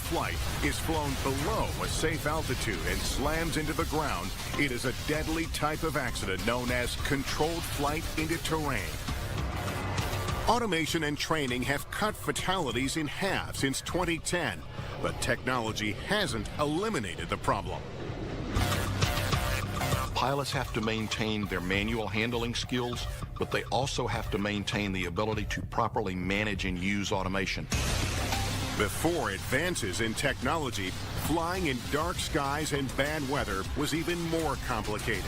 flight is flown below a safe altitude and slams into the ground, it is a deadly type of accident known as controlled flight into terrain. Automation and training have cut fatalities in half since 2010, but technology hasn't eliminated the problem. Pilots have to maintain their manual handling skills, but they also have to maintain the ability to properly manage and use automation. Before advances in technology, flying in dark skies and bad weather was even more complicated.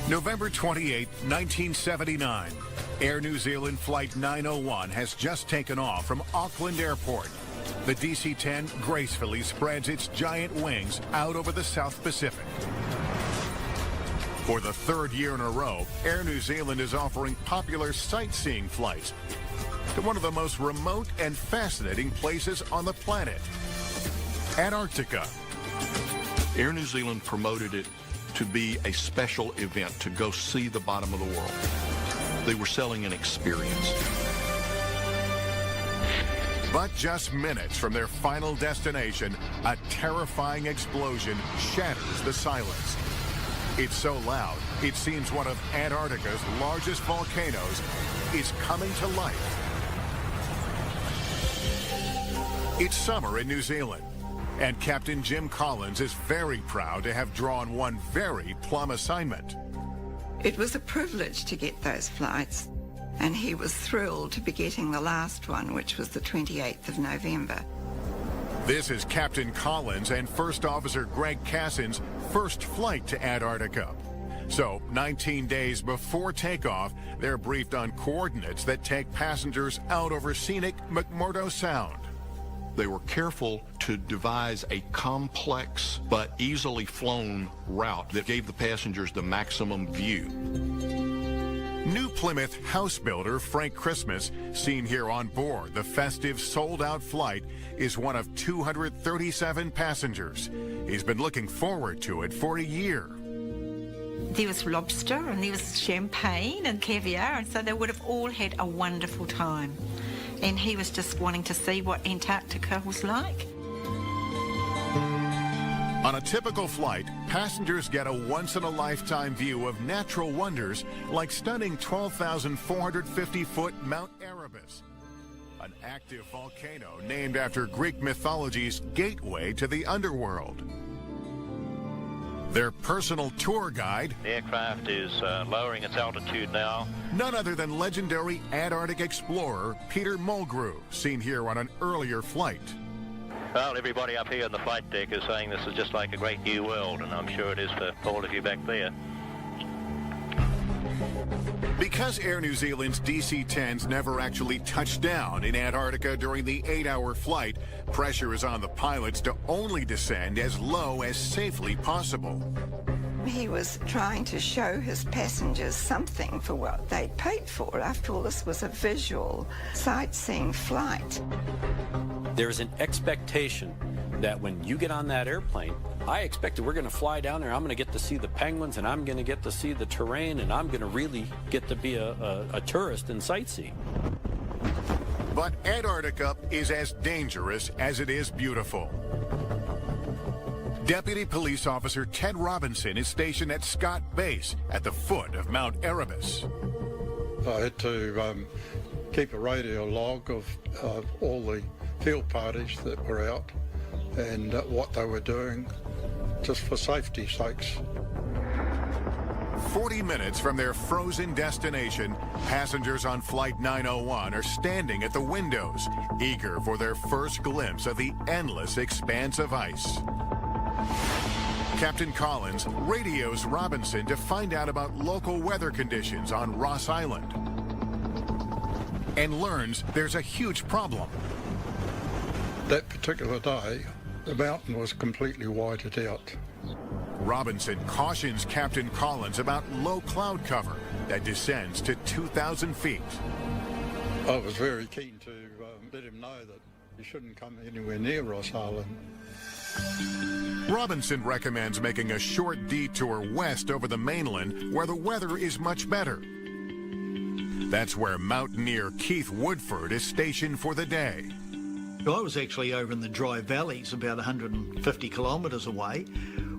November 28, 1979. Air New Zealand Flight 901 has just taken off from Auckland Airport. The DC-10 gracefully spreads its giant wings out over the South Pacific. For the third year in a row, Air New Zealand is offering popular sightseeing flights to one of the most remote and fascinating places on the planet, Antarctica. Air New Zealand promoted it to be a special event, to go see the bottom of the world. They were selling an experience. But just minutes from their final destination, a terrifying explosion shatters the silence. It's so loud, it seems one of Antarctica's largest volcanoes is coming to life. It's summer in New Zealand, and Captain Jim Collins is very proud to have drawn one very plum assignment. It was a privilege to get those flights, and he was thrilled to be getting the last one, which was the 28th of November. This is Captain Collins and First Officer Greg Cassin's first flight to Antarctica. So, 19 days before takeoff, they're briefed on coordinates that take passengers out over scenic McMurdo Sound. They were careful to devise a complex but easily flown route that gave the passengers the maximum view. New Plymouth house builder Frank Christmas, seen here on board the festive sold-out flight, is one of 237 passengers. He's been looking forward to it for a year. There was lobster and there was champagne and caviar, and so they would have all had a wonderful time. And he was just wanting to see what Antarctica was like. On a typical flight, passengers get a once-in-a-lifetime view of natural wonders like stunning 12,450-foot Mount Erebus, an active volcano named after Greek mythology's gateway to the underworld. Their personal tour guide, the aircraft is lowering its altitude now. None other than legendary Antarctic explorer Peter Mulgrew, seen here on an earlier flight. Well, everybody up here on the flight deck is saying this is just like a great new world, and I'm sure it is for all of you back there. Because Air New Zealand's DC-10s never actually touched down in Antarctica during the 8-hour flight, pressure is on the pilots to only descend as low as safely possible. He was trying to show his passengers something for what they'd paid for. After all, this was a visual sightseeing flight. There's an expectation that when you get on that airplane, I expect that we're going to fly down there, I'm going to get to see the penguins, and I'm going to get to see the terrain, and I'm going to really get to be a tourist and sightsee. But Antarctica is as dangerous as it is beautiful. Deputy Police Officer Ted Robinson is stationed at Scott Base at the foot of Mount Erebus. I had to keep a radio log of all the field parties that were out and what they were doing, just for safety's sakes. 40 minutes from their frozen destination, passengers on Flight 901 are standing at the windows, eager for their first glimpse of the endless expanse of ice. Captain Collins radios Robinson to find out about local weather conditions on Ross Island and learns there's a huge problem. That particular day, the mountain was completely whited out. Robinson cautions Captain Collins about low cloud cover that descends to 2,000 feet. I was very keen to let him know that he shouldn't come anywhere near Ross Island. Robinson recommends making a short detour west over the mainland where the weather is much better. That's where mountaineer Keith Woodford is stationed for the day. I was actually over in the Dry Valleys, about 150 kilometres away.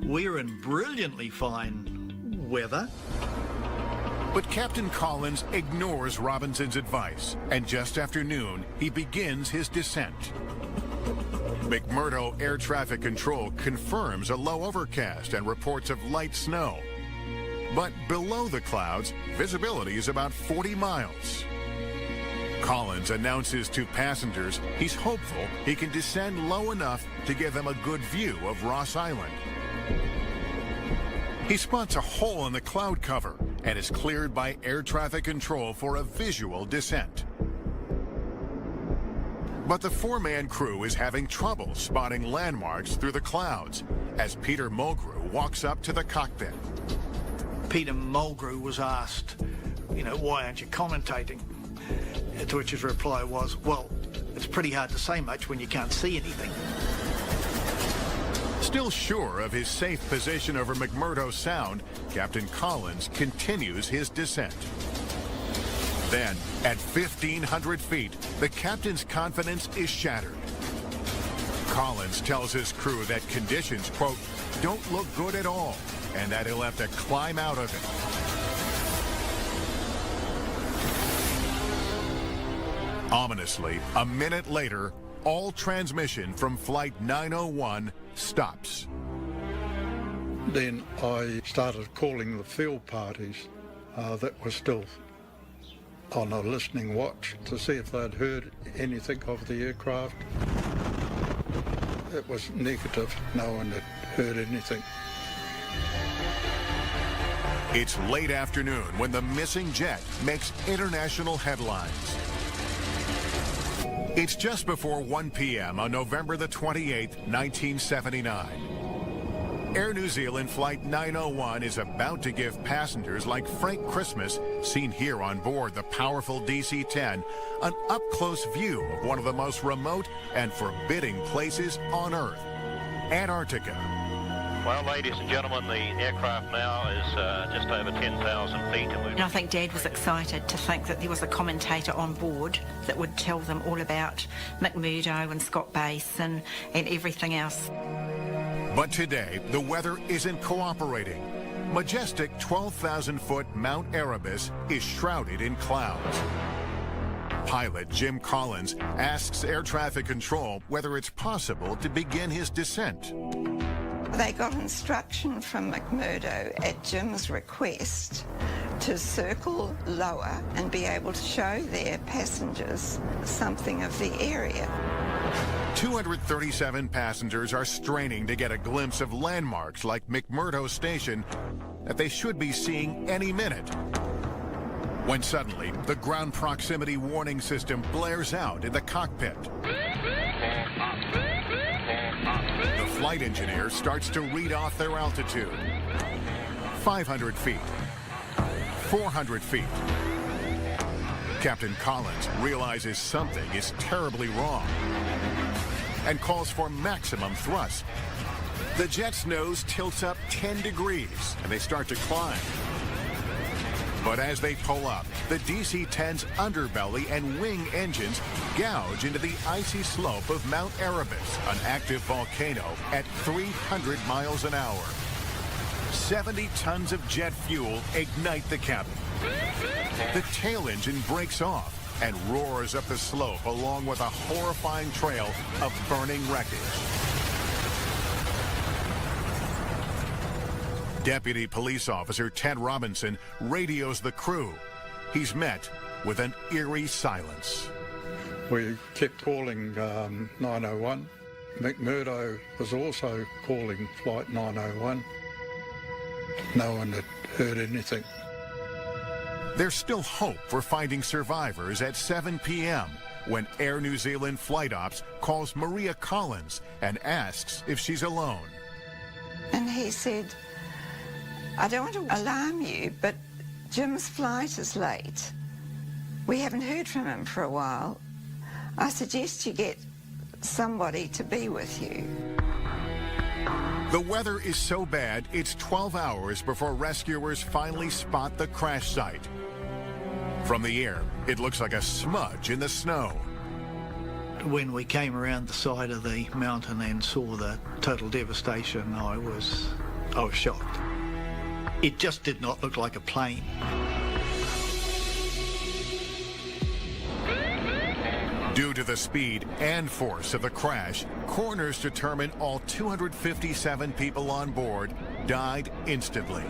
We're in brilliantly fine weather. But Captain Collins ignores Robinson's advice, and just after noon, he begins his descent. McMurdo Air Traffic Control confirms a low overcast and reports of light snow. But below the clouds, visibility is about 40 miles. Collins announces to passengers he's hopeful he can descend low enough to give them a good view of Ross Island. He spots a hole in the cloud cover and is cleared by air traffic control for a visual descent. But the four-man crew is having trouble spotting landmarks through the clouds as Peter Mulgrew walks up to the cockpit. Peter Mulgrew was asked, why aren't you commentating? To which his reply was, well, it's pretty hard to say much when you can't see anything. Still sure of his safe position over McMurdo Sound, Captain Collins continues his descent. Then, at 1,500 feet, the captain's confidence is shattered. Collins tells his crew that conditions, quote, don't look good at all, and that he'll have to climb out of it. Ominously, a minute later, all transmission from Flight 901 stops. Then I started calling the field parties that were still on a listening watch to see if they'd heard anything of the aircraft. It was negative. No one had heard anything. It's late afternoon when the missing jet makes international headlines. It's just before 1 p.m. on November the 28th, 1979. Air New Zealand Flight 901 is about to give passengers like Frank Christmas, seen here on board the powerful DC-10, an up-close view of one of the most remote and forbidding places on Earth, Antarctica. Well, ladies and gentlemen, the aircraft now is just over 10,000 feet. And I think Dad was excited to think that there was a commentator on board that would tell them all about McMurdo and Scott Base and everything else. But today, the weather isn't cooperating. Majestic 12,000-foot Mount Erebus is shrouded in clouds. Pilot Jim Collins asks air traffic control whether it's possible to begin his descent. They got instruction from McMurdo at Jim's request to circle lower and be able to show their passengers something of the area. 237 passengers are straining to get a glimpse of landmarks like McMurdo Station that they should be seeing any minute. When suddenly, the ground proximity warning system blares out in the cockpit. The flight engineer starts to read off their altitude. 500 feet. 400 feet. Captain Collins realizes something is terribly wrong and calls for maximum thrust. The jet's nose tilts up 10 degrees and they start to climb. But as they pull up, the DC-10's underbelly and wing engines gouge into the icy slope of Mount Erebus, an active volcano at 300 miles an hour. 70 tons of jet fuel ignite the cabin. The tail engine breaks off and roars up the slope along with a horrifying trail of burning wreckage. Deputy Police Officer Ted Robinson radios the crew. He's met with an eerie silence. We kept calling 901. McMurdo was also calling Flight 901. No one had heard anything. There's still hope for finding survivors at 7 p.m. when Air New Zealand Flight Ops calls Maria Collins and asks if she's alone. And he said, I don't want to alarm you, but Jim's flight is late. We haven't heard from him for a while. I suggest you get somebody to be with you. The weather is so bad, it's 12 hours before rescuers finally spot the crash site. From the air, it looks like a smudge in the snow. When we came around the side of the mountain and saw the total devastation, I was shocked. It just did not look like a plane. Due to the speed and force of the crash, coroners determined all 257 people on board died instantly.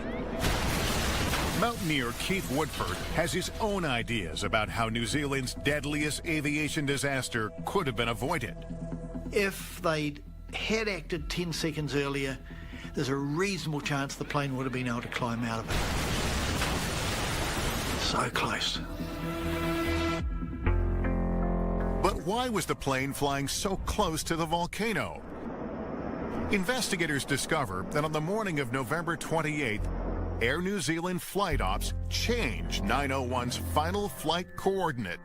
Mountaineer Keith Woodford has his own ideas about how New Zealand's deadliest aviation disaster could have been avoided. If they'd had acted 10 seconds earlier, there's a reasonable chance the plane would have been able to climb out of it. So close. But why was the plane flying so close to the volcano? Investigators discover that on the morning of November 28th, Air New Zealand flight ops changed 901's final flight coordinate.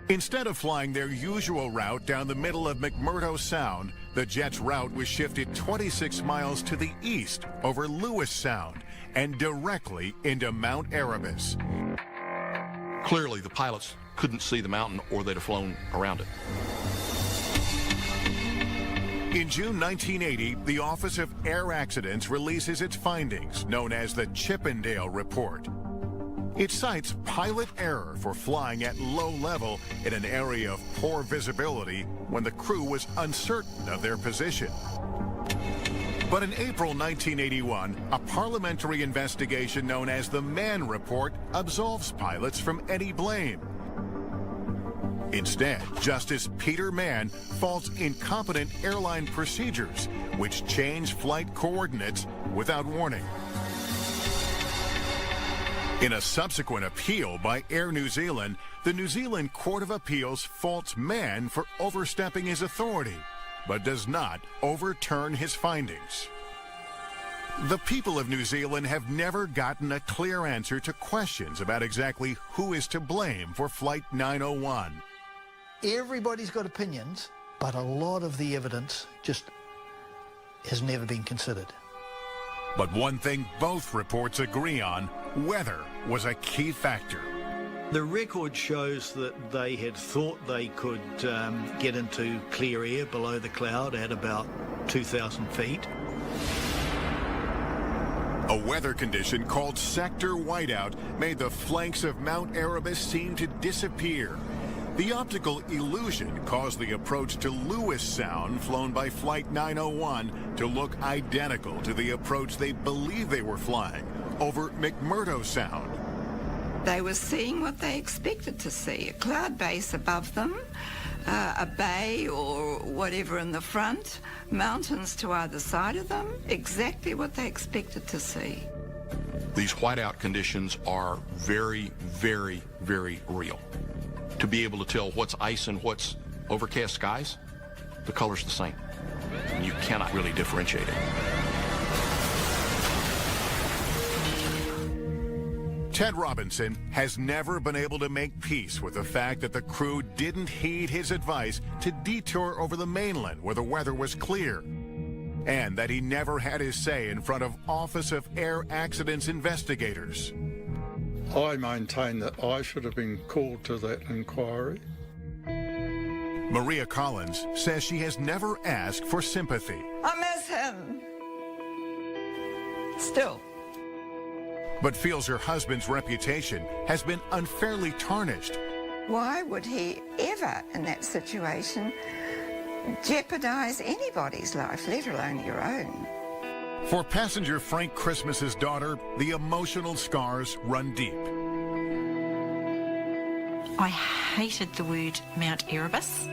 Instead of flying their usual route down the middle of McMurdo Sound, the jet's route was shifted 26 miles to the east over Lewis Sound and directly into Mount Erebus. Clearly, the pilots couldn't see the mountain or they'd have flown around it. In June 1980, the Office of Air Accidents releases its findings, known as the Chippendale Report. It cites pilot error for flying at low level in an area of poor visibility when the crew was uncertain of their position. But in April 1981, a parliamentary investigation known as the Mann Report absolves pilots from any blame. Instead, Justice Peter Mann faults incompetent airline procedures, which change flight coordinates without warning. In a subsequent appeal by Air New Zealand, the New Zealand Court of Appeals faults Mann for overstepping his authority, but does not overturn his findings. The people of New Zealand have never gotten a clear answer to questions about exactly who is to blame for Flight 901. Everybody's got opinions, but a lot of the evidence just has never been considered. But one thing both reports agree on, weather was a key factor. The record shows that they had thought they could get into clear air below the cloud at about 2,000 feet. A weather condition called sector whiteout made the flanks of Mount Erebus seem to disappear. The optical illusion caused the approach to Lewis Sound, flown by Flight 901, to look identical to the approach they believed they were flying over McMurdo Sound. They were seeing what they expected to see, a cloud base above them, a bay or whatever in the front, mountains to either side of them, exactly what they expected to see. These whiteout conditions are very, very, very real. To be able to tell what's ice and what's overcast skies, the color's the same. You cannot really differentiate it. Ted Robinson has never been able to make peace with the fact that the crew didn't heed his advice to detour over the mainland where the weather was clear, and that he never had his say in front of Office of Air Accidents investigators. I maintain that I should have been called to that inquiry. Maria Collins says she has never asked for sympathy. I miss him. Still. But feels her husband's reputation has been unfairly tarnished. Why would he ever, in that situation, jeopardize anybody's life, let alone your own? For passenger Frank Christmas's daughter, the emotional scars run deep. I hated the word Mount Erebus.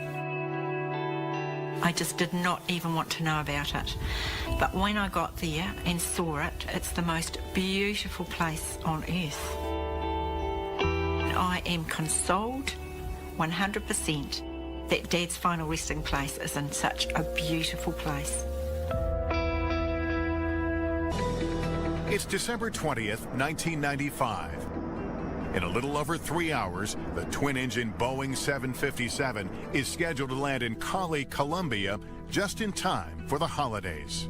I just did not even want to know about it. But when I got there and saw it, it's the most beautiful place on earth. I am consoled 100% that Dad's final resting place is in such a beautiful place. It's December 20th, 1995. In a little over 3 hours, the twin-engine Boeing 757 is scheduled to land in Cali, Colombia, just in time for the holidays.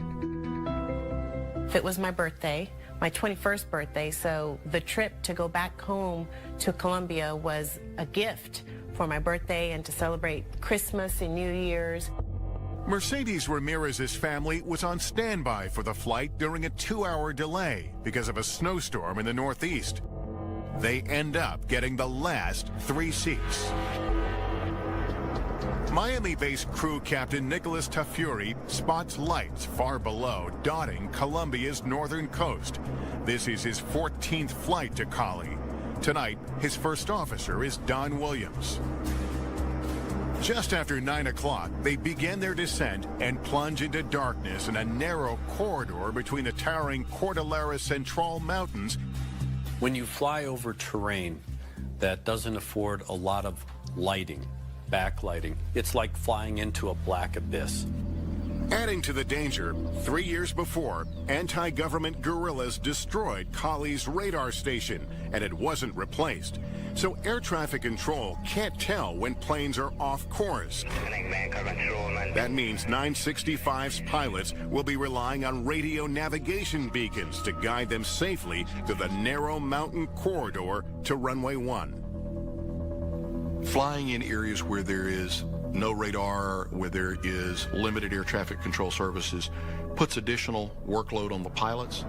If it was my birthday, my 21st birthday, so the trip to go back home to Colombia was a gift for my birthday and to celebrate Christmas and New Year's. Mercedes Ramirez's family was on standby for the flight during a 2-hour delay because of a snowstorm in the Northeast. They end up getting the last 3 seats. Miami-based crew captain Nicholas Tafuri spots lights far below, dotting Colombia's northern coast. This is his 14th flight to Cali. Tonight, his first officer is Don Williams. Just after 9 o'clock, they begin their descent and plunge into darkness in a narrow corridor between the towering Cordillera Central Mountains. When you fly over terrain that doesn't afford a lot of lighting, backlighting, it's like flying into a black abyss. Adding to the danger, 3 years before, anti-government guerrillas destroyed Cali's radar station, and it wasn't replaced. So air traffic control can't tell when planes are off course. That means 965's pilots will be relying on radio navigation beacons to guide them safely through the narrow mountain corridor to runway 1. Flying in areas where there is no radar, where there is limited air traffic control services, puts additional workload on the pilots.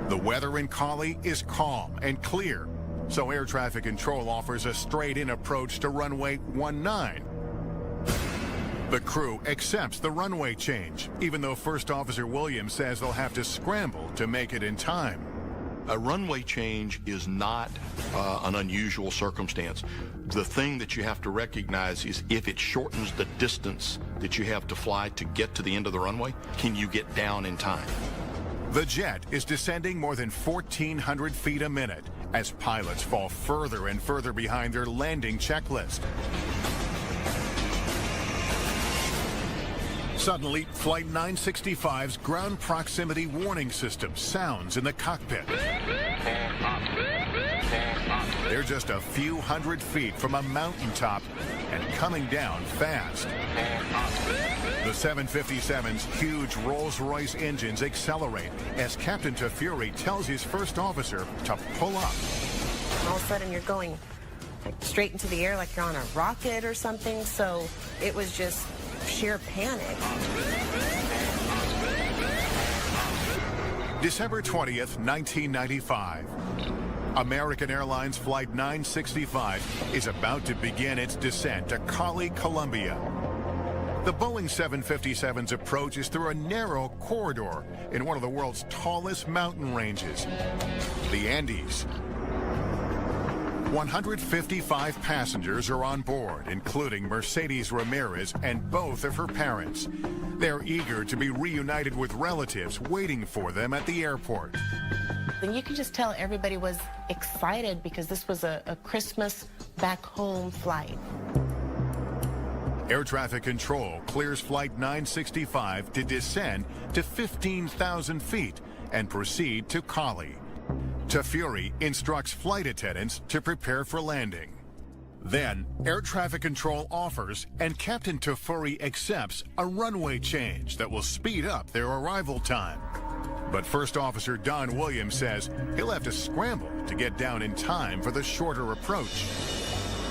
The weather in Cali is calm and clear, so air traffic control offers a straight-in approach to runway 19. The crew accepts the runway change, even though First Officer Williams says they'll have to scramble to make it in time. A runway change is not an unusual circumstance. The thing that you have to recognize is if it shortens the distance that you have to fly to get to the end of the runway, can you get down in time? The jet is descending more than 1,400 feet a minute as pilots fall further and further behind their landing checklist. Suddenly, Flight 965's ground proximity warning system sounds in the cockpit. They're just a few hundred feet from a mountaintop and coming down fast. The 757's huge Rolls-Royce engines accelerate as Captain Tafuri tells his first officer to pull up. All of a sudden you're going like straight into the air like you're on a rocket or something, so it was just sheer panic. December 20th, 1995. American Airlines Flight 965 is about to begin its descent to Cali, Colombia. The Boeing 757's approach is through a narrow corridor in one of the world's tallest mountain ranges, the Andes. 155 passengers are on board, including Mercedes Ramirez and both of her parents. They're eager to be reunited with relatives waiting for them at the airport. And you could just tell everybody was excited because this was a Christmas back home flight. Air traffic control clears Flight 965 to descend to 15,000 feet and proceed to Cali. Tafuri instructs flight attendants to prepare for landing. Then, air traffic control offers and Captain Tafuri accepts a runway change that will speed up their arrival time. But First Officer Don Williams says he'll have to scramble to get down in time for the shorter approach.